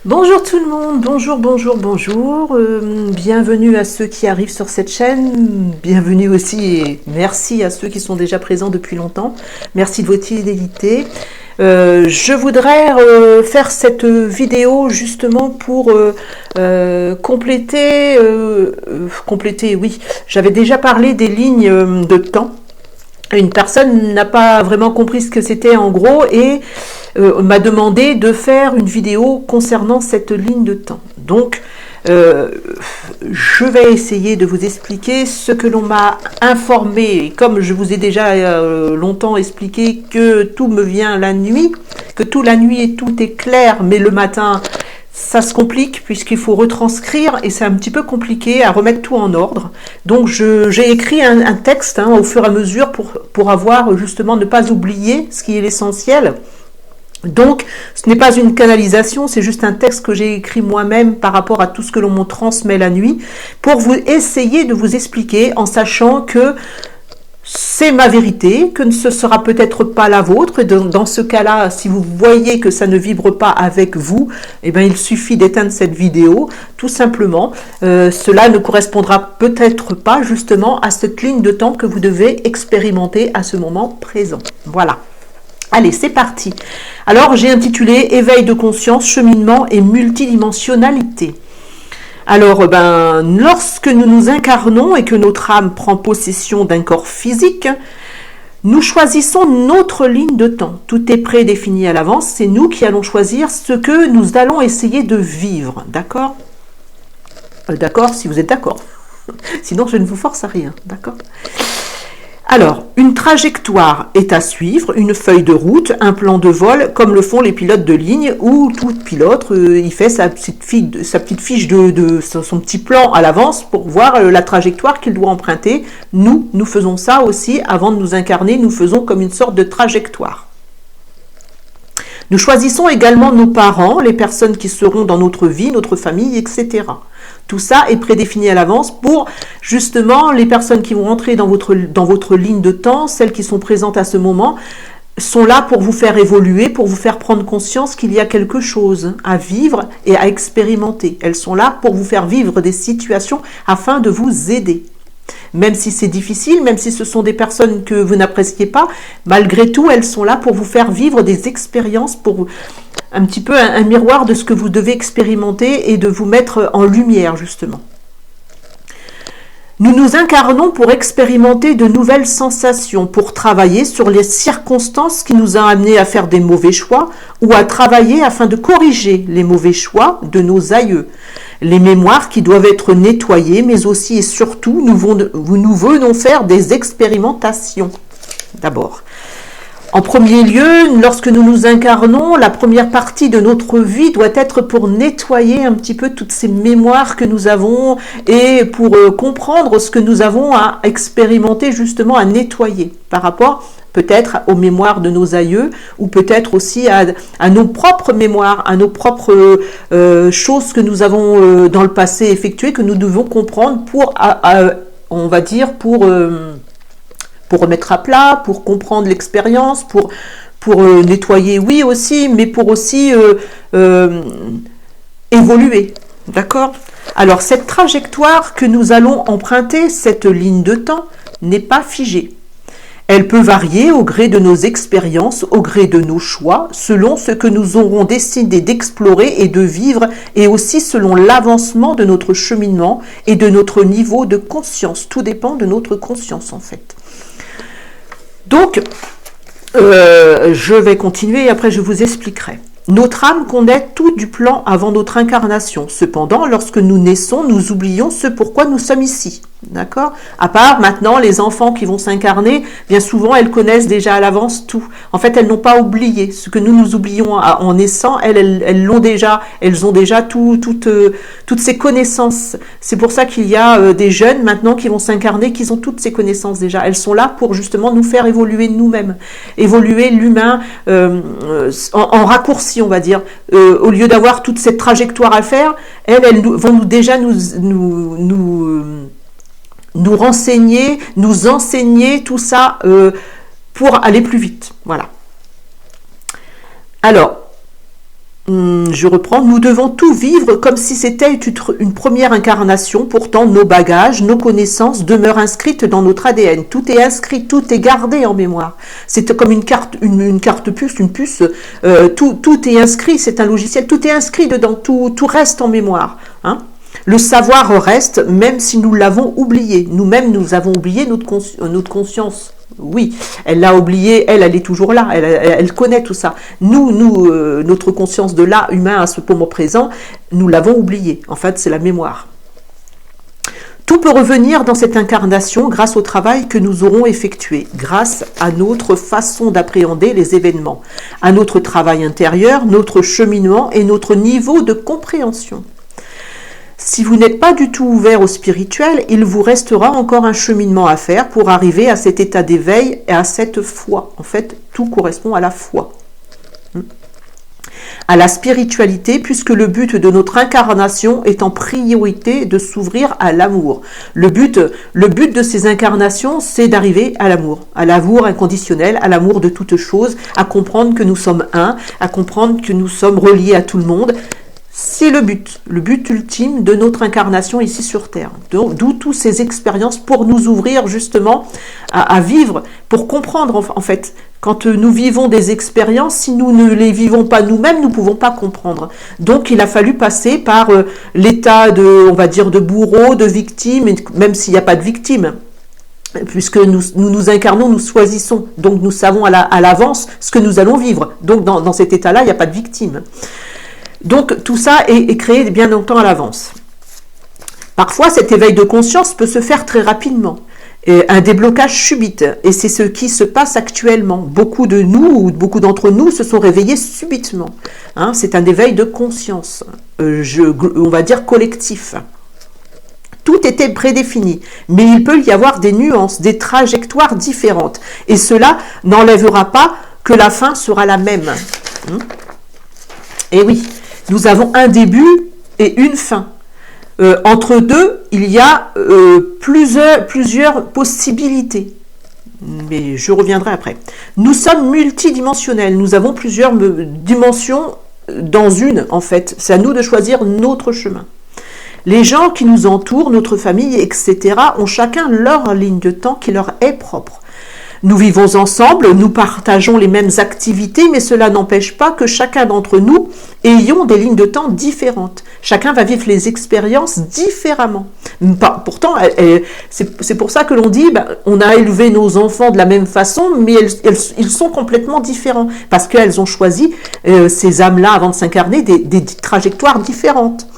Bonjour tout le monde, bonjour, bonjour, bonjour. Bienvenue à ceux qui arrivent sur cette chaîne. Bienvenue aussi et merci à ceux qui sont déjà présents depuis longtemps. Merci de votre fidélité. Je voudrais faire cette vidéo justement pour compléter, oui, j'avais déjà parlé des lignes de temps. Une personne n'a pas vraiment compris ce que c'était en gros et m'a demandé de faire une vidéo concernant cette ligne de temps. Donc, je vais essayer de vous expliquer ce que l'on m'a informé, comme je vous ai déjà longtemps expliqué que tout me vient la nuit, que tout la nuit et tout est clair, mais le matin, ça se complique puisqu'il faut retranscrire et c'est un petit peu compliqué à remettre tout en ordre. Donc j'ai écrit un texte au fur et à mesure pour avoir justement ne pas oublier ce qui est l'essentiel. Donc ce n'est pas une canalisation, c'est juste un texte que j'ai écrit moi-même par rapport à tout ce que l'on me transmet la nuit pour vous essayer de vous expliquer en sachant que c'est ma vérité, que ce sera peut-être pas la vôtre. Et dans ce cas-là, si vous voyez que ça ne vibre pas avec vous, eh bien, il suffit d'éteindre cette vidéo, tout simplement. Cela ne correspondra peut-être pas justement à cette ligne de temps que vous devez expérimenter à ce moment présent. Voilà. Allez, c'est parti. Alors, j'ai intitulé « Éveil de conscience, cheminement et multidimensionnalité ». Alors, lorsque nous nous incarnons et que notre âme prend possession d'un corps physique, nous choisissons notre ligne de temps. Tout est prédéfini à l'avance, c'est nous qui allons choisir ce que nous allons essayer de vivre. D'accord ? D'accord, si vous êtes d'accord. Sinon, je ne vous force à rien. D'accord ? Alors, une trajectoire est à suivre, une feuille de route, un plan de vol, comme le font les pilotes de ligne, où tout pilote, il fait sa petite fiche de son petit plan à l'avance pour voir la trajectoire qu'il doit emprunter. Nous faisons ça aussi, avant de nous incarner, nous faisons comme une sorte de trajectoire. Nous choisissons également nos parents, les personnes qui seront dans notre vie, notre famille, etc. Tout ça est prédéfini à l'avance pour justement les personnes qui vont entrer dans votre ligne de temps, celles qui sont présentes à ce moment, sont là pour vous faire évoluer, pour vous faire prendre conscience qu'il y a quelque chose à vivre et à expérimenter. Elles sont là pour vous faire vivre des situations afin de vous aider. Même si c'est difficile, même si ce sont des personnes que vous n'appréciez pas, malgré tout, elles sont là pour vous faire vivre des expériences, pour un petit peu un miroir de ce que vous devez expérimenter et de vous mettre en lumière, justement. Nous nous incarnons pour expérimenter de nouvelles sensations, pour travailler sur les circonstances qui nous ont amenés à faire des mauvais choix ou à travailler afin de corriger les mauvais choix de nos aïeux. Les mémoires qui doivent être nettoyées, mais aussi et surtout, nous venons faire des expérimentations. D'abord. En premier lieu, lorsque nous nous incarnons, la première partie de notre vie doit être pour nettoyer un petit peu toutes ces mémoires que nous avons et pour comprendre ce que nous avons à expérimenter, justement à nettoyer par rapport peut-être aux mémoires de nos aïeux ou peut-être aussi à nos propres mémoires, à nos propres choses que nous avons dans le passé effectuées, que nous devons comprendre pour, on va dire, pour remettre à plat, pour comprendre l'expérience, pour nettoyer, oui aussi, mais pour aussi évoluer. D'accord ? Alors, cette trajectoire que nous allons emprunter, cette ligne de temps, n'est pas figée. Elle peut varier au gré de nos expériences, au gré de nos choix, selon ce que nous aurons décidé d'explorer et de vivre, et aussi selon l'avancement de notre cheminement et de notre niveau de conscience. Tout dépend de notre conscience, en fait. Donc, je vais continuer et après je vous expliquerai. Notre âme connaît tout du plan avant notre incarnation. Cependant, lorsque nous naissons, nous oublions ce pourquoi nous sommes ici. D'accord ? À part maintenant, les enfants qui vont s'incarner, bien souvent, elles connaissent déjà à l'avance tout. En fait, elles n'ont pas oublié. Ce que nous oublions en naissant, elles ont déjà toutes ces connaissances. C'est pour ça qu'il y a des jeunes maintenant qui vont s'incarner, qui ont toutes ces connaissances déjà. Elles sont là pour justement nous faire évoluer nous-mêmes. Évoluer l'humain en raccourci, on va dire. Au lieu d'avoir toute cette trajectoire à faire, elles vont déjà nous renseigner, nous enseigner tout ça pour aller plus vite. Voilà. Alors, Je reprends, nous devons tout vivre comme si c'était une première incarnation. Pourtant, nos bagages, nos connaissances demeurent inscrites dans notre ADN. Tout est inscrit, tout est gardé en mémoire. C'est comme une carte puce, une puce. Tout est inscrit, c'est un logiciel. Tout est inscrit dedans, tout reste en mémoire. Hein. Le savoir reste, même si nous l'avons oublié. Nous-mêmes, nous avons oublié notre conscience. Oui, elle l'a oublié, elle est toujours là, elle connaît tout ça. Notre conscience de là, humain à ce moment présent, nous l'avons oublié. En fait, c'est la mémoire. Tout peut revenir dans cette incarnation grâce au travail que nous aurons effectué, grâce à notre façon d'appréhender les événements, à notre travail intérieur, notre cheminement et notre niveau de compréhension. Si vous n'êtes pas du tout ouvert au spirituel, il vous restera encore un cheminement à faire pour arriver à cet état d'éveil et à cette foi. En fait, tout correspond à la foi. À la spiritualité, puisque le but de notre incarnation est en priorité de s'ouvrir à l'amour. Le but de ces incarnations, c'est d'arriver à l'amour inconditionnel, à l'amour de toute chose, à comprendre que nous sommes un, à comprendre que nous sommes reliés à tout le monde. C'est le but ultime de notre incarnation ici sur Terre. D'où toutes ces expériences pour nous ouvrir justement à vivre, pour comprendre en fait. Quand nous vivons des expériences, si nous ne les vivons pas nous-mêmes, nous ne pouvons pas comprendre. Donc il a fallu passer par l'état on va dire, de bourreau, de victime, même s'il n'y a pas de victime. Puisque nous incarnons, nous choisissons. Donc nous savons à l'avance ce que nous allons vivre. Donc dans cet état-là, il n'y a pas de victime. Donc tout ça est créé bien longtemps à l'avance. Parfois, cet éveil de conscience peut se faire très rapidement. Un déblocage subite, et c'est ce qui se passe actuellement. Beaucoup d'entre nous se sont réveillés subitement. Hein, c'est un éveil de conscience, on va dire collectif. Tout était prédéfini, mais il peut y avoir des nuances, des trajectoires différentes. Et cela n'enlèvera pas que la fin sera la même. Et oui, nous avons un début et une fin. Entre deux, il y a plusieurs possibilités. Mais je reviendrai après. Nous sommes multidimensionnels. Nous avons plusieurs dimensions dans une, en fait. C'est à nous de choisir notre chemin. Les gens qui nous entourent, notre famille, etc., ont chacun leur ligne de temps qui leur est propre. Nous vivons ensemble, nous partageons les mêmes activités, mais cela n'empêche pas que chacun d'entre nous ayons des lignes de temps différentes. Chacun va vivre les expériences différemment. Pourtant, c'est pour ça que l'on dit, on a élevé nos enfants de la même façon, mais ils sont complètement différents, parce qu'elles ont choisi, ces âmes-là, avant de s'incarner, des trajectoires différentes.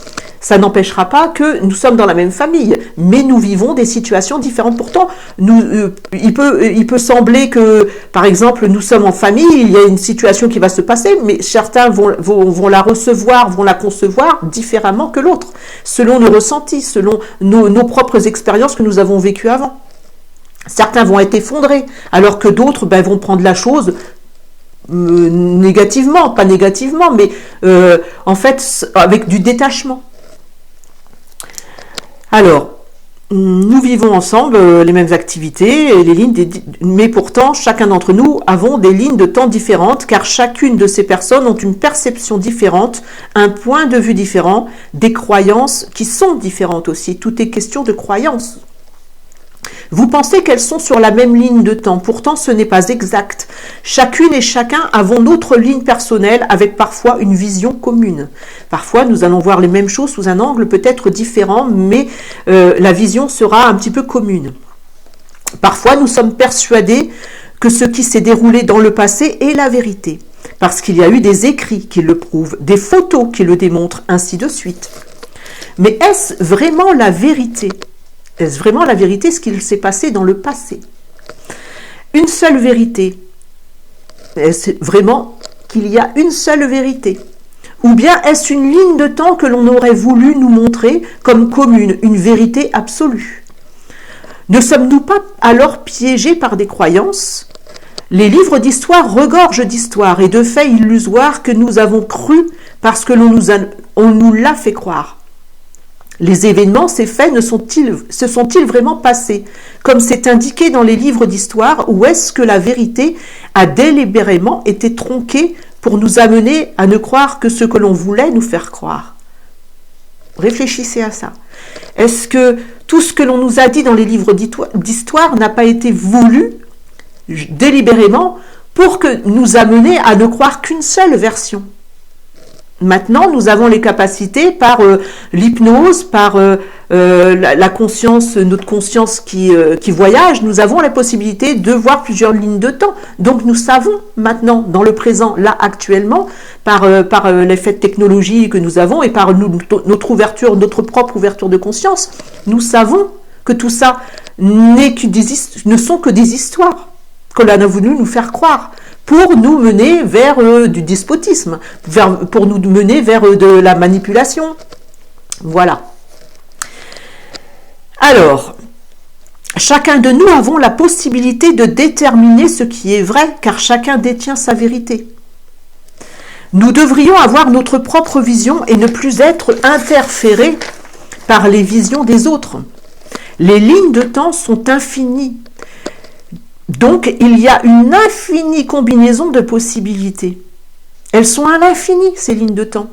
Ça n'empêchera pas que nous sommes dans la même famille, mais nous vivons des situations différentes. Pourtant, il peut sembler que, par exemple, nous sommes en famille, il y a une situation qui va se passer, mais certains vont la recevoir, vont la concevoir différemment que l'autre, selon nos ressentis, selon nos propres expériences que nous avons vécues avant. Certains vont être effondrés, alors que d'autres vont prendre la chose négativement, pas négativement, mais en fait avec du détachement. Alors, nous vivons ensemble les mêmes activités, mais pourtant, chacun d'entre nous avons des lignes de temps différentes, car chacune de ces personnes ont une perception différente, un point de vue différent, des croyances qui sont différentes aussi. Tout est question de croyances. Vous pensez qu'elles sont sur la même ligne de temps, pourtant ce n'est pas exact. Chacune et chacun avons notre ligne personnelle avec parfois une vision commune. Parfois nous allons voir les mêmes choses sous un angle peut-être différent, mais la vision sera un petit peu commune. Parfois nous sommes persuadés que ce qui s'est déroulé dans le passé est la vérité, parce qu'il y a eu des écrits qui le prouvent, des photos qui le démontrent, ainsi de suite. Mais est-ce vraiment la vérité ? Est-ce vraiment la vérité, ce qu'il s'est passé dans le passé? Une seule vérité. Est-ce vraiment qu'il y a une seule vérité? Ou bien est-ce une ligne de temps que l'on aurait voulu nous montrer comme commune, une vérité absolue? Ne sommes-nous pas alors piégés par des croyances? Les livres d'histoire regorgent d'histoires et de faits illusoires que nous avons crus parce que on nous l'a fait croire. Les événements, ces faits, se sont-ils vraiment passés, comme c'est indiqué dans les livres d'histoire, ou est-ce que la vérité a délibérément été tronquée pour nous amener à ne croire que ce que l'on voulait nous faire croire? Réfléchissez à ça. Est-ce que tout ce que l'on nous a dit dans les livres d'histoire n'a pas été voulu délibérément pour que nous amener à ne croire qu'une seule version? Maintenant, nous avons les capacités par l'hypnose, par la conscience, notre conscience qui voyage, nous avons la possibilité de voir plusieurs lignes de temps. Donc nous savons maintenant, dans le présent, là actuellement, par l'effet de technologie que nous avons et par notre ouverture, notre propre ouverture de conscience, nous savons que tout ça ne sont que des histoires que l'on a voulu nous faire croire, pour nous mener vers du despotisme, pour nous mener vers de la manipulation. Voilà. Alors, chacun de nous avons la possibilité de déterminer ce qui est vrai, car chacun détient sa vérité. Nous devrions avoir notre propre vision et ne plus être interférés par les visions des autres. Les lignes de temps sont infinies. Donc, il y a une infinie combinaison de possibilités. Elles sont à l'infini, ces lignes de temps.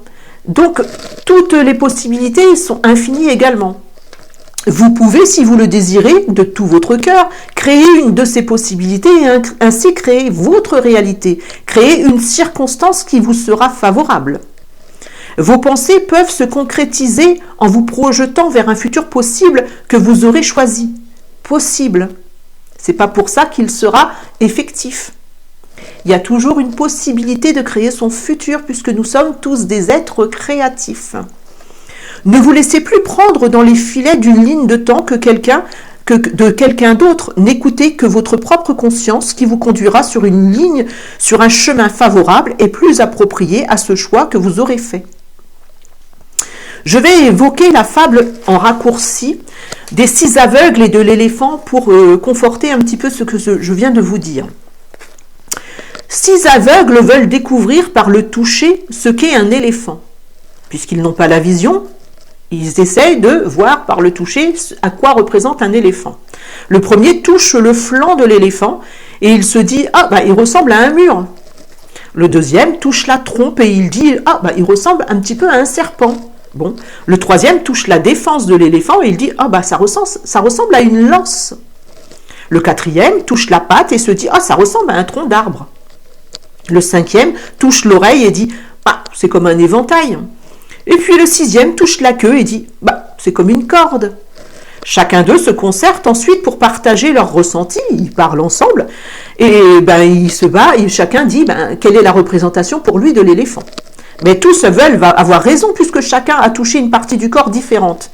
Donc, toutes les possibilités sont infinies également. Vous pouvez, si vous le désirez, de tout votre cœur, créer une de ces possibilités et ainsi créer votre réalité, créer une circonstance qui vous sera favorable. Vos pensées peuvent se concrétiser en vous projetant vers un futur possible que vous aurez choisi. Possible. C'est pas pour ça qu'il sera effectif. Il y a toujours une possibilité de créer son futur puisque nous sommes tous des êtres créatifs. Ne vous laissez plus prendre dans les filets d'une ligne de temps de quelqu'un d'autre. N'écoutez que votre propre conscience qui vous conduira sur une ligne, sur un chemin favorable et plus approprié à ce choix que vous aurez fait. Je vais évoquer la fable en raccourci des 6 aveugles et de l'éléphant pour conforter un petit peu ce que je viens de vous dire. 6 aveugles veulent découvrir par le toucher ce qu'est un éléphant. Puisqu'ils n'ont pas la vision, ils essayent de voir par le toucher à quoi représente un éléphant. Le premier touche le flanc de l'éléphant et il se dit « Ah, il ressemble à un mur ». Le deuxième touche la trompe et il dit « Ah, il ressemble un petit peu à un serpent ». Bon, le troisième touche la défense de l'éléphant et il dit « Ah ça ressemble à une lance ». Le quatrième touche la patte et se dit « Ah, ça ressemble à un tronc d'arbre ». Le cinquième touche l'oreille et dit « Ah, c'est comme un éventail ». Et puis le sixième touche la queue et dit « C'est comme une corde ». Chacun d'eux se concerte ensuite pour partager leurs ressentis, ils parlent ensemble et ils se battent et chacun dit quelle est la représentation pour lui de l'éléphant. Mais tous veulent avoir raison puisque chacun a touché une partie du corps différente.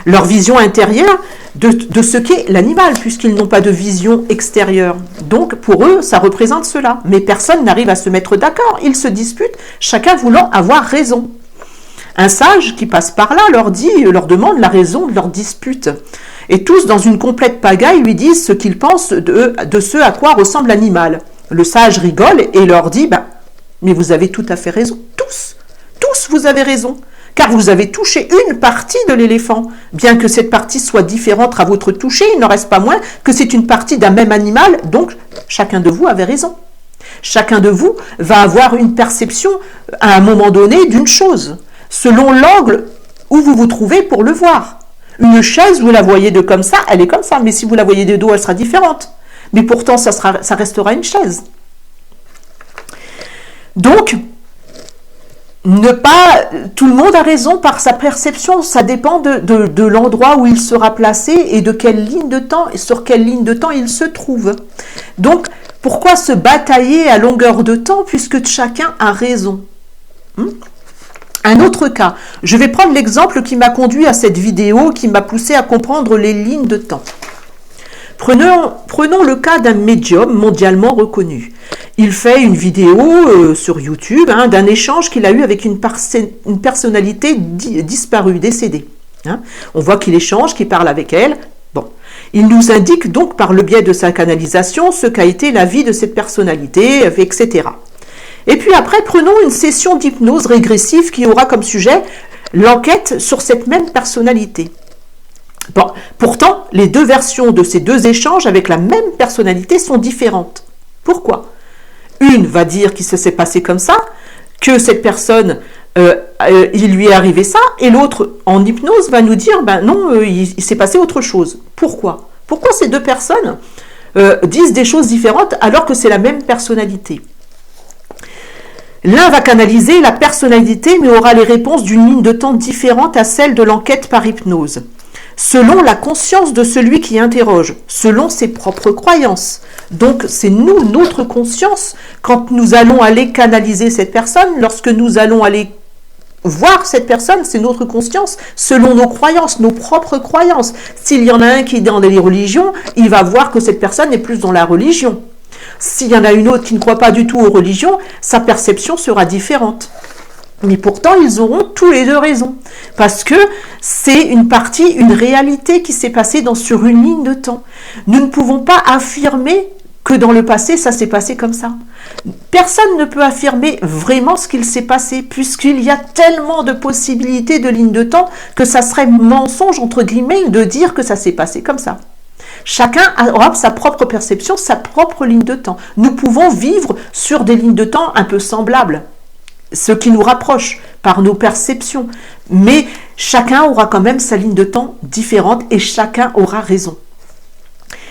Leur vision intérieure de ce qu'est l'animal, puisqu'ils n'ont pas de vision extérieure. Donc pour eux, ça représente cela. Mais personne n'arrive à se mettre d'accord. Ils se disputent, chacun voulant avoir raison. Un sage qui passe par là leur demande la raison de leur dispute. Et tous, dans une complète pagaille, lui disent ce qu'ils pensent de ce à quoi ressemble l'animal. Le sage rigole et leur dit mais vous avez tout à fait raison, tous vous avez raison, car vous avez touché une partie de l'éléphant. Bien que cette partie soit différente à votre toucher, il n'en reste pas moins que c'est une partie d'un même animal, donc chacun de vous avait raison. Chacun de vous va avoir une perception à un moment donné d'une chose, selon l'angle où vous vous trouvez pour le voir. Une chaise, vous la voyez de comme ça, elle est comme ça, mais si vous la voyez de dos, elle sera différente. Mais pourtant, ça restera une chaise. Donc, tout le monde a raison par sa perception, ça dépend de l'endroit où il sera placé et de quelle ligne de temps, et sur quelle ligne de temps il se trouve. Donc, pourquoi se batailler à longueur de temps puisque chacun a raison? Un autre cas, je vais prendre l'exemple qui m'a conduit à cette vidéo, qui m'a poussé à comprendre les lignes de temps. Prenons le cas d'un médium mondialement reconnu. Il fait une vidéo sur YouTube d'un échange qu'il a eu avec une personnalité disparue, décédée. On voit qu'il échange, qu'il parle avec elle. Bon. Il nous indique donc par le biais de sa canalisation ce qu'a été la vie de cette personnalité, etc. Et puis après, prenons une session d'hypnose régressive qui aura comme sujet l'enquête sur cette même personnalité. Bon, pourtant, les deux versions de ces deux échanges avec la même personnalité sont différentes. Pourquoi? Une va dire qu'il s'est passé comme ça, que cette personne, il lui est arrivé ça, et l'autre, en hypnose, va nous dire, ben non, il s'est passé autre chose. Pourquoi? Pourquoi ces deux personnes disent des choses différentes alors que c'est la même personnalité? L'un va canaliser la personnalité, mais aura les réponses d'une ligne de temps différente à celle de l'enquête par hypnose, selon la conscience de celui qui interroge, selon ses propres croyances. Donc c'est nous, notre conscience, quand nous allons aller canaliser cette personne, lorsque nous allons aller voir cette personne, c'est notre conscience, selon nos croyances, nos propres croyances. S'il y en a un qui est dans les religions, il va voir que cette personne est plus dans la religion. S'il y en a une autre qui ne croit pas du tout aux religions, sa perception sera différente. Mais pourtant, ils auront tous les deux raison. Parce que c'est une partie, une réalité qui s'est passée sur une ligne de temps. Nous ne pouvons pas affirmer que dans le passé, ça s'est passé comme ça. Personne ne peut affirmer vraiment ce qu'il s'est passé, puisqu'il y a tellement de possibilités de lignes de temps que ça serait mensonge, entre guillemets, de dire que ça s'est passé comme ça. Chacun aura sa propre perception, sa propre ligne de temps. Nous pouvons vivre sur des lignes de temps un peu semblables, ce qui nous rapproche par nos perceptions. Mais chacun aura quand même sa ligne de temps différente et chacun aura raison.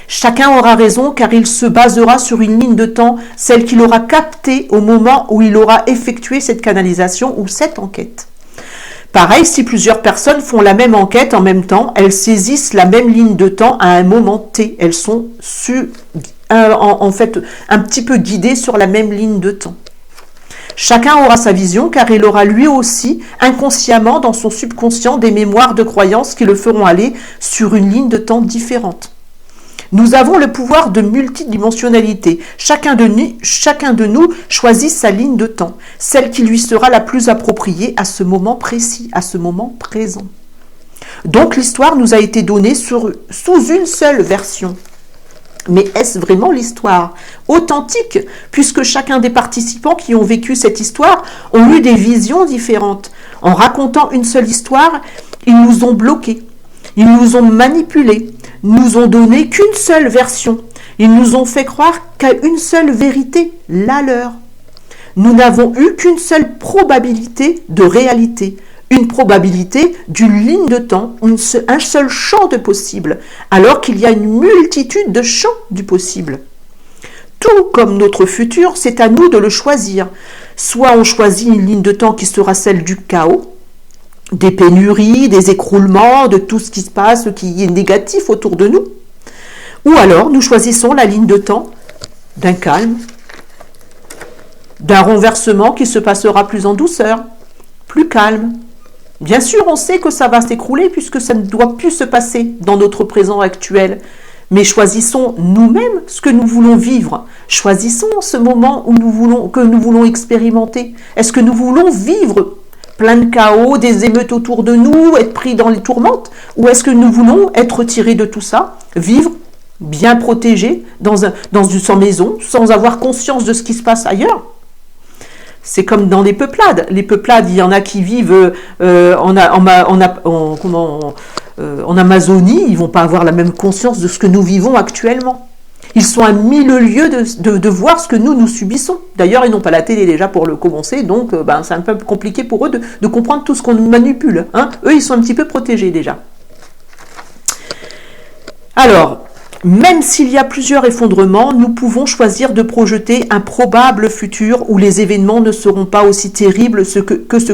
Chacun aura raison car il se basera sur une ligne de temps, celle qu'il aura captée au moment où il aura effectué cette canalisation ou cette enquête. Pareil, si plusieurs personnes font la même enquête en même temps, elles saisissent la même ligne de temps à un moment T. Elles sont en fait un petit peu guidées sur la même ligne de temps. Chacun aura sa vision car il aura lui aussi inconsciemment dans son subconscient des mémoires de croyances qui le feront aller sur une ligne de temps différente. Nous avons le pouvoir de multidimensionnalité. Chacun de nous choisit sa ligne de temps, celle qui lui sera la plus appropriée à ce moment précis, à ce moment présent. Donc l'histoire nous a été donnée sous une seule version. Mais est-ce vraiment l'histoire authentique, puisque chacun des participants qui ont vécu cette histoire ont eu des visions différentes. En racontant une seule histoire, ils nous ont bloqués, ils nous ont manipulés, nous ont donné qu'une seule version. Ils nous ont fait croire qu'à une seule vérité, la leur. Nous n'avons eu qu'une seule probabilité de réalité, une probabilité d'une ligne de temps, un seul champ de possible, alors qu'il y a une multitude de champs du possible. Tout comme notre futur, c'est à nous de le choisir. Soit on choisit une ligne de temps qui sera celle du chaos, des pénuries, des écroulements, de tout ce qui se passe, qui est négatif autour de nous. Ou alors, nous choisissons la ligne de temps d'un calme, d'un renversement qui se passera plus en douceur, plus calme. Bien sûr, on sait que ça va s'écrouler puisque ça ne doit plus se passer dans notre présent actuel. Mais choisissons nous-mêmes ce que nous voulons vivre. Choisissons ce moment que nous voulons expérimenter. Est-ce que nous voulons vivre plein de chaos, des émeutes autour de nous, être pris dans les tourmentes? Ou est-ce que nous voulons être retirés de tout ça, vivre bien protégés dans sa maison, sans avoir conscience de ce qui se passe ailleurs? C'est comme dans les peuplades. Les peuplades, il y en a qui vivent en Amazonie, ils ne vont pas avoir la même conscience de ce que nous vivons actuellement. Ils sont à 1000 lieues de voir ce que nous subissons. D'ailleurs, ils n'ont pas la télé déjà pour le commencer, donc c'est un peu compliqué pour eux de comprendre tout ce qu'on nous manipule. Hein. Eux, ils sont un petit peu protégés déjà. Alors, même s'il y a plusieurs effondrements, nous pouvons choisir de projeter un probable futur où les événements ne seront pas aussi terribles que ce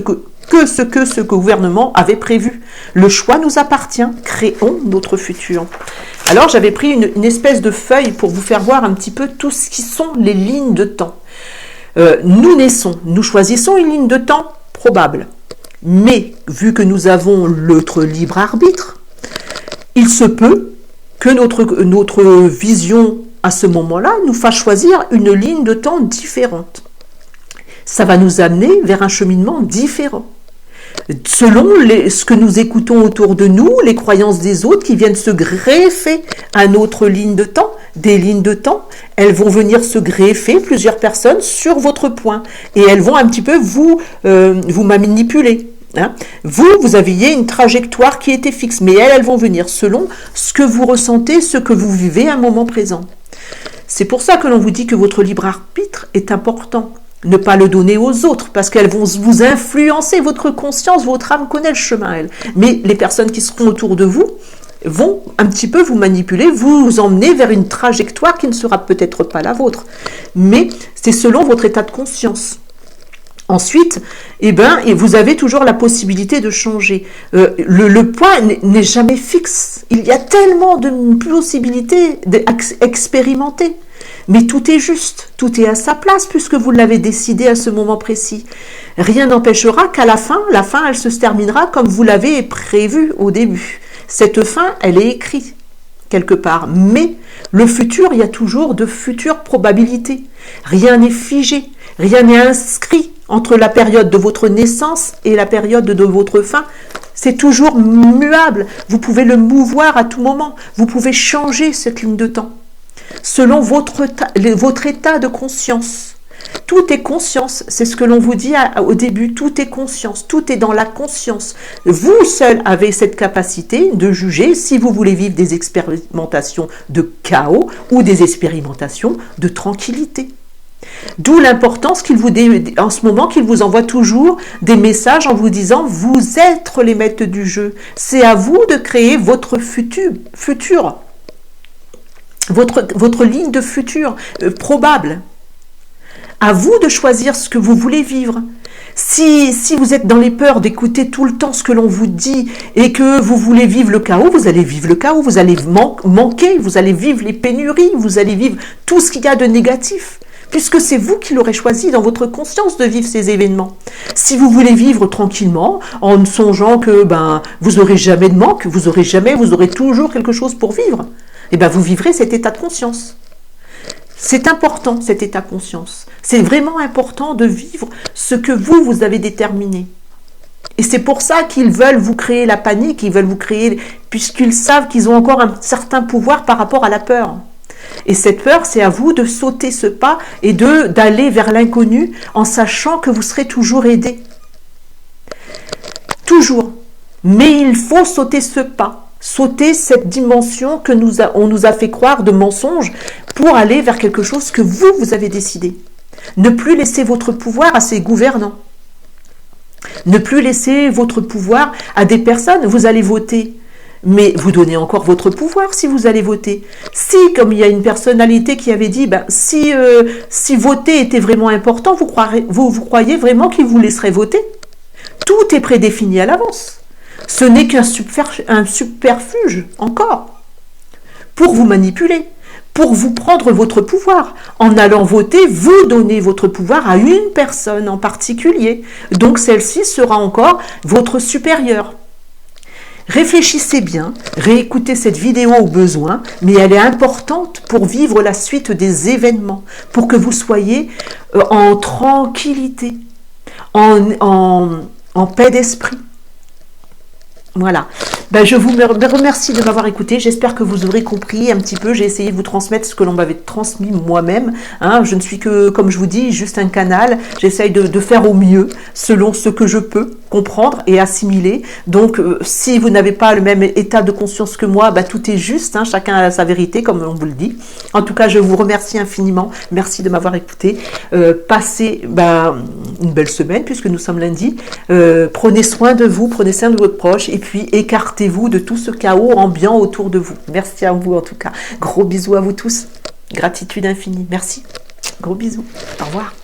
que ce gouvernement avait prévu. Le choix nous appartient. Créons notre futur. Alors, j'avais pris une espèce de feuille pour vous faire voir un petit peu tout ce qui sont les lignes de temps. Nous naissons, nous choisissons une ligne de temps probable. Mais, vu que nous avons notre libre arbitre, il se peut que notre vision à ce moment-là nous fasse choisir une ligne de temps différente. Ça va nous amener vers un cheminement différent. Selon ce que nous écoutons autour de nous, les croyances des autres qui viennent se greffer à notre ligne de temps, des lignes de temps, elles vont venir se greffer, plusieurs personnes, sur votre point. Et elles vont un petit peu vous manipuler. Hein. Vous aviez une trajectoire qui était fixe, mais elles vont venir selon ce que vous ressentez, ce que vous vivez à un moment présent. C'est pour ça que l'on vous dit que votre libre arbitre est important. Ne pas le donner aux autres, parce qu'elles vont vous influencer. Votre conscience, votre âme connaît le chemin, elle. Mais les personnes qui seront autour de vous vont un petit peu vous manipuler, vous emmener vers une trajectoire qui ne sera peut-être pas la vôtre. Mais c'est selon votre état de conscience. Ensuite, et vous avez toujours la possibilité de changer. Le point n'est jamais fixe. Il y a tellement de possibilités d'expérimenter. Mais tout est juste, tout est à sa place puisque vous l'avez décidé à ce moment précis. Rien n'empêchera qu'à la fin, elle se terminera comme vous l'avez prévu au début. Cette fin, elle est écrite quelque part. Mais le futur, il y a toujours de futures probabilités. Rien n'est figé, rien n'est inscrit entre la période de votre naissance et la période de votre fin. C'est toujours muable. Vous pouvez le mouvoir à tout moment. Vous pouvez changer cette ligne de temps selon votre état de conscience. Tout est conscience, c'est ce que l'on vous dit au début, tout est conscience, tout est dans la conscience. Vous seul avez cette capacité de juger si vous voulez vivre des expérimentations de chaos ou des expérimentations de tranquillité. D'où l'importance en ce moment qu'il vous envoie toujours des messages en vous disant vous êtes les maîtres du jeu. C'est à vous de créer votre futur, votre ligne de futur probable. À vous de choisir ce que vous voulez vivre. Si vous êtes dans les peurs d'écouter tout le temps ce que l'on vous dit et que vous voulez vivre le chaos, vous allez vivre le chaos, vous allez manquer, vous allez vivre les pénuries, vous allez vivre tout ce qu'il y a de négatif. Puisque c'est vous qui l'aurez choisi dans votre conscience de vivre ces événements. Si vous voulez vivre tranquillement, en songeant que vous n'aurez jamais de manque, vous aurez toujours quelque chose pour vivre, vous vivrez cet état de conscience. C'est important, cet état de conscience. C'est vraiment important de vivre ce que vous avez déterminé. Et c'est pour ça qu'ils veulent vous créer la panique, puisqu'ils savent qu'ils ont encore un certain pouvoir par rapport à la peur. Et cette peur, c'est à vous de sauter ce pas et d'aller vers l'inconnu en sachant que vous serez toujours aidé. Toujours. Mais il faut sauter ce pas. Sauter cette dimension que on nous a fait croire de mensonge pour aller vers quelque chose que vous avez décidé. Ne plus laisser votre pouvoir à ces gouvernants. Ne plus laisser votre pouvoir à des personnes. Vous allez voter. Mais vous donnez encore votre pouvoir si vous allez voter. Si, comme il y a une personnalité qui avait dit, si voter était vraiment important, vous croyez vraiment qu'il vous laisserait voter? Tout est prédéfini à l'avance. Ce n'est qu'un subterfuge, encore, pour vous manipuler, pour vous prendre votre pouvoir. En allant voter, vous donnez votre pouvoir à une personne en particulier. Donc celle-ci sera encore votre supérieure. Réfléchissez bien, réécoutez cette vidéo au besoin, mais elle est importante pour vivre la suite des événements, pour que vous soyez en tranquillité, en paix d'esprit. Voilà. Je vous remercie de m'avoir écouté. J'espère que vous aurez compris un petit peu. J'ai essayé de vous transmettre ce que l'on m'avait transmis moi-même. Je ne suis que, comme je vous dis, juste un canal. J'essaye de faire au mieux selon ce que je peux comprendre et assimiler. Donc, si vous n'avez pas le même état de conscience que moi, tout est juste. Chacun a sa vérité, comme on vous le dit. En tout cas, je vous remercie infiniment. Merci de m'avoir écouté. Passez une belle semaine puisque nous sommes lundi. Prenez soin de vous, prenez soin de votre proche et puis écartez-vous de tout ce chaos ambiant autour de vous. Merci à vous en tout cas. Gros bisous à vous tous. Gratitude infinie. Merci. Gros bisous. Au revoir.